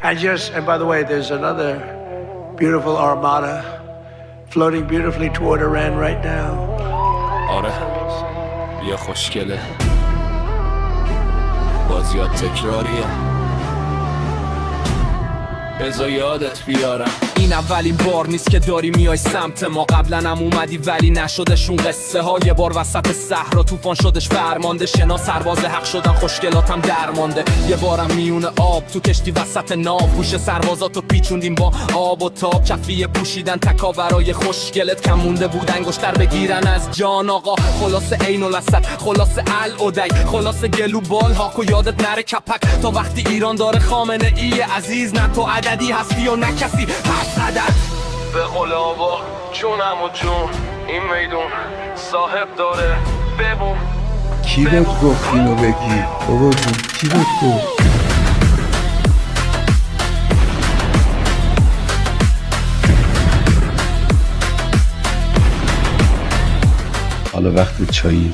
And by the way, there's another beautiful armada floating beautifully toward Iran right now. آره بیا خوشگله بازیات تکراریه بذار یادت بیارم این اولین بار نیست که داری میای سمت ما قبلا هم اومدی ولی نشدشون قصه ها یه بار وسط صحرا طوفان شدش فرمانده شنا سرباز حق شدن خوشگلاتم درمانده یه بارم میونه آب تو کشتی وسط ناو گوش سربازاتو پیچوندیم با آب و تاب کفی پوشیدن تکاورای خوشگلت کم مونده بود انگشتر بگیرن از جان آقا خلاص عین الاسد خلاص العدی خلاص گلو بال هاکو یادت نره کپک تا وقتی ایران داره خامنه ای عزیز نه تو عددی هستی و نه کسی عدد به قول آوا جونم و جون این میدون صاحب داره ببون کی بهت گفت اینو بگی؟ بابا جون کی بهت گفت؟ حالا وقت چایی